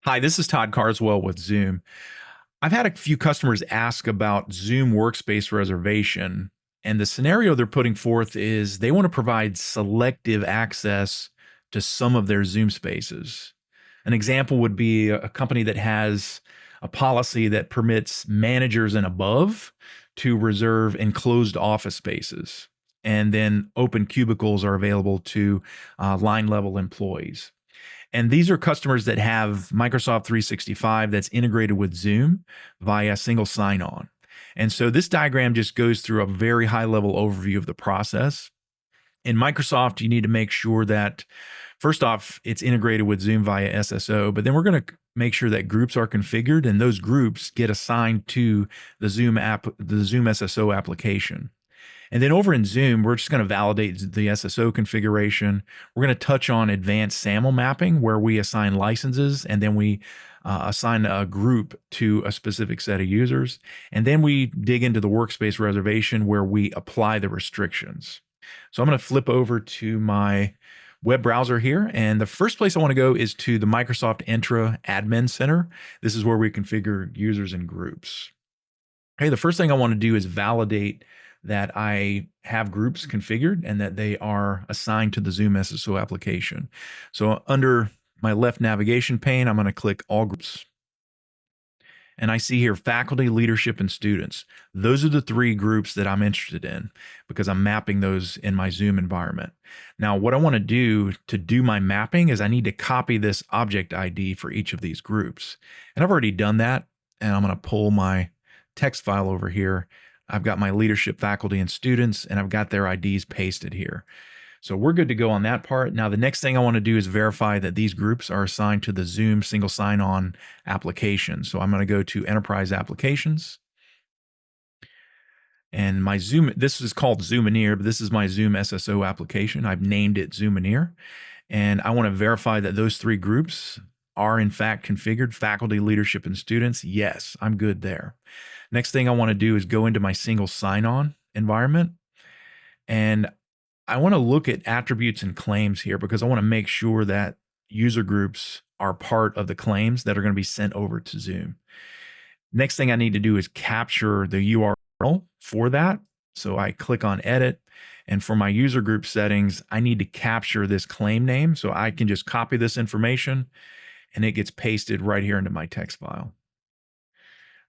Hi, this is Todd Carswell with Zoom. I've had a few customers ask about Zoom Workspace Reservation, and the scenario they're putting forth is they want to provide selective access to some of their Zoom spaces. An example would be a company that has a policy that permits managers and above to reserve enclosed office spaces, and then open cubicles are available to line level employees. And these are customers that have Microsoft 365 that's integrated with Zoom via single sign on. And so this diagram just goes through a very high level overview of the process. In Microsoft, you need to make sure that, first off, it's integrated with Zoom via SSO, but then we're going to make sure that groups are configured and those groups get assigned to the Zoom SSO application. And then over in Zoom, we're just going to validate the SSO configuration. We're going to touch on Advanced SAML Mapping, where we assign licenses and then we assign a group to a specific set of users. And then we dig into the Workspace Reservation, where we apply the restrictions. So I'm going to flip over to my web browser here. And the first place I want to go is to the Microsoft Entra Admin Center. This is where we configure users and groups. Okay, the first thing I want to do is validate that I have groups configured and that they are assigned to the Zoom SSO application. So under my left navigation pane, I'm going to click All Groups. And I see here faculty, leadership, and students. Those are the three groups that I'm interested in because I'm mapping those in my Zoom environment. Now, what I want to do my mapping is I need to copy this object ID for each of these groups. And I've already done that. And I'm going to pull my text file over here. I've got my leadership, faculty, and students, and I've got their IDs pasted here. So we're good to go on that part. Now, the next thing I want to do is verify that these groups are assigned to the Zoom single sign-on application. So I'm going to go to Enterprise Applications. And my Zoom, this is called Zoomineer, but this is my Zoom SSO application. I've named it Zoomineer. And I want to verify that those three groups are in fact configured, faculty, leadership, and students. Yes, I'm good there. Next thing I want to do is go into my single sign-on environment. And I want to look at attributes and claims here because I want to make sure that user groups are part of the claims that are going to be sent over to Zoom. Next thing I need to do is capture the URL for that. So I click on Edit. And for my user group settings, I need to capture this claim name. So I can just copy this information and it gets pasted right here into my text file.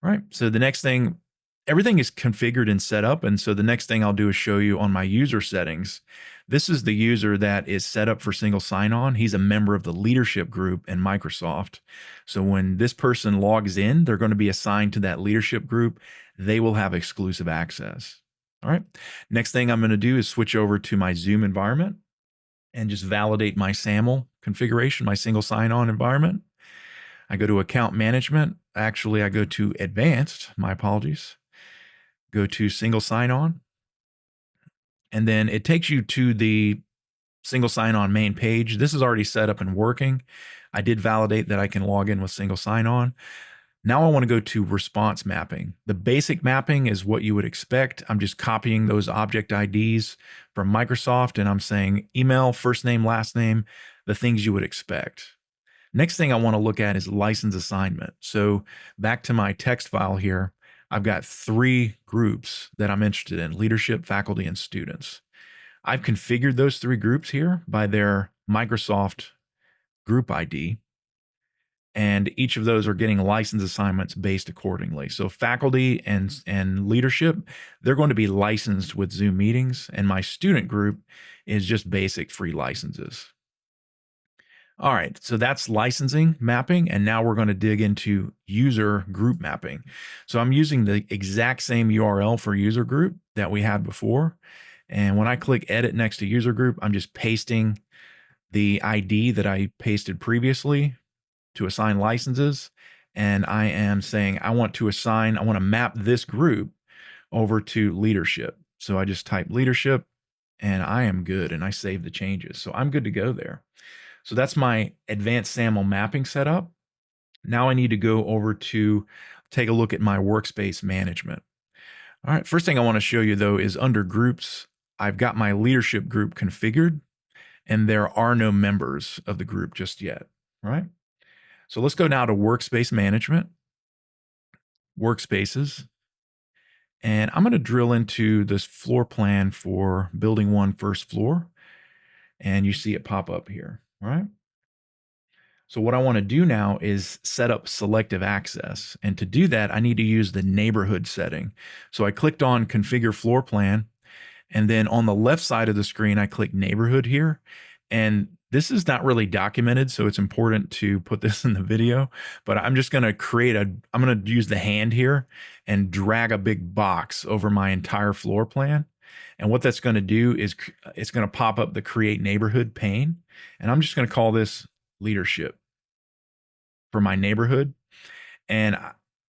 All right, so the next thing, everything is configured and set up. And so the next thing I'll do is show you on my user settings. This is the user that is set up for single sign-on. He's a member of the leadership group in Microsoft. So when this person logs in, they're going to be assigned to that leadership group. They will have exclusive access. All right, next thing I'm going to do is switch over to my Zoom environment and just validate my SAML configuration, my single sign-on environment. I go to account management. Actually, I go to advanced, my apologies. Go to single sign-on. And then it takes you to the single sign-on main page. This is already set up and working. I did validate that I can log in with single sign-on. Now I want to go to response mapping. The basic mapping is what you would expect. I'm just copying those object IDs from Microsoft and I'm saying email, first name, last name, the things you would expect. Next thing I want to look at is license assignment. So back to my text file here, I've got three groups that I'm interested in: leadership, faculty, and students. I've configured those three groups here by their Microsoft group ID. And each of those are getting license assignments based accordingly. So faculty and leadership, they're going to be licensed with Zoom meetings. And my student group is just basic free licenses. All right, so that's licensing mapping, and now we're going to dig into user group mapping. So I'm using the exact same URL for user group that we had before. And when I click edit next to user group, I'm just pasting the ID that I pasted previously to assign licenses. And I am saying I want to map this group over to leadership. So I just type leadership and I am good, and I save the changes. So I'm good to go there. So that's my advanced SAML mapping setup. Now I need to go over to take a look at my workspace management. All right, first thing I want to show you though is under groups, I've got my leadership group configured and there are no members of the group just yet, right? So let's go now to Workspace Management, Workspaces, and I'm going to drill into this floor plan for Building 1 first floor, and you see it pop up here, all right? So what I want to do now is set up selective access. And to do that, I need to use the neighborhood setting. So I clicked on Configure Floor Plan, and then on the left side of the screen, I click Neighborhood here. And this is not really documented, so it's important to put this in the video. But I'm just going to I'm going to use the hand here and drag a big box over my entire floor plan. And what that's going to do is it's going to pop up the Create Neighborhood pane. And I'm just going to call this Leadership for my neighborhood. And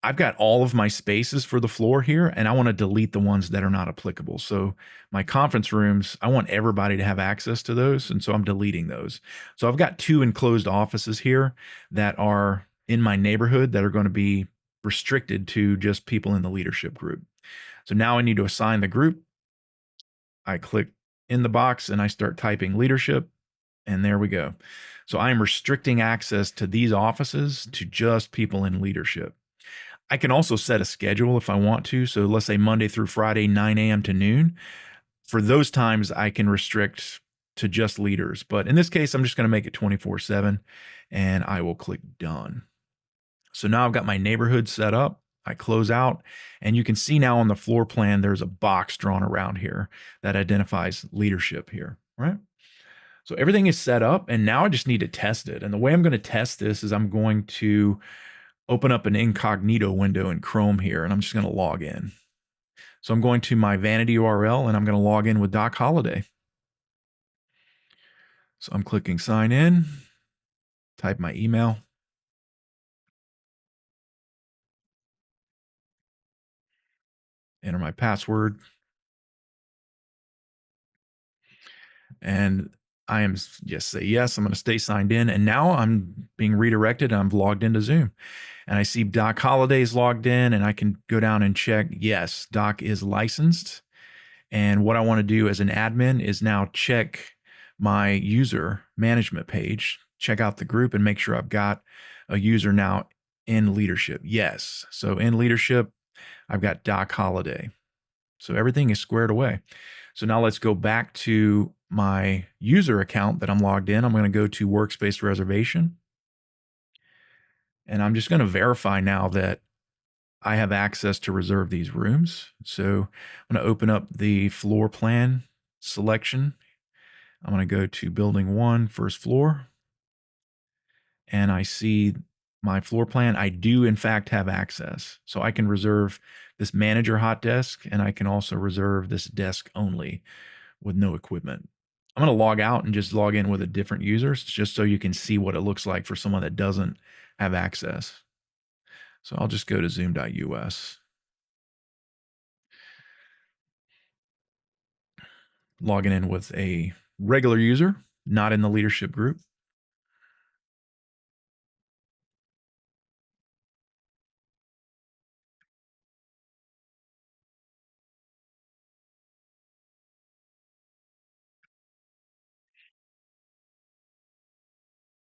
I've got all of my spaces for the floor here, and I want to delete the ones that are not applicable. So my conference rooms, I want everybody to have access to those, and so I'm deleting those. So I've got 2 enclosed offices here that are in my neighborhood that are going to be restricted to just people in the leadership group. So now I need to assign the group. I click in the box and I start typing leadership, and there we go. So I am restricting access to these offices to just people in leadership. I can also set a schedule if I want to. So let's say Monday through Friday, 9 a.m. to noon. For those times, I can restrict to just leaders. But in this case, I'm just going to make it 24/7, and I will click done. So now I've got my neighborhood set up. I close out, and you can see now on the floor plan, there's a box drawn around here that identifies leadership here, right? So everything is set up, and now I just need to test it. And the way I'm going to test this is I'm going to open up an incognito window in Chrome here, and I'm just going to log in. So I'm going to my vanity URL, and I'm going to log in with Doc Holiday. So I'm clicking sign in, type my email, enter my password, and I am just say yes. I'm going to stay signed in, and now I'm being redirected. I'm logged into Zoom, and I see Doc Holiday's logged in, and I can go down and check. Yes, Doc is licensed, and what I want to do as an admin is now check my user management page, check out the group, and make sure I've got a user now in leadership. Yes, so in leadership, I've got Doc Holiday. So everything is squared away. So now let's go back to my user account that I'm logged in. I'm going to go to Workspace Reservation. And I'm just going to verify now that I have access to reserve these rooms. So I'm going to open up the floor plan selection. I'm going to go to Building 1, first floor. And I see my floor plan. I do, in fact, have access. So I can reserve this manager hot desk, and I can also reserve this desk only with no equipment. I'm going to log out and just log in with a different user just so you can see what it looks like for someone that doesn't have access. So I'll just go to zoom.us, logging in with a regular user, not in the leadership group.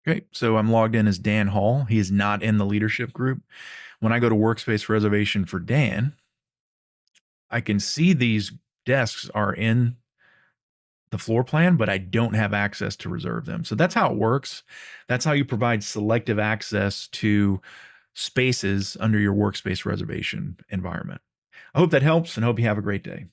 Okay, so I'm logged in as Dan Hall. He is not in the leadership group. When I go to Workspace Reservation for Dan, I can see these desks are in the floor plan, but I don't have access to reserve them. So that's how it works. That's how you provide selective access to spaces under your Workspace Reservation environment. I hope that helps and hope you have a great day.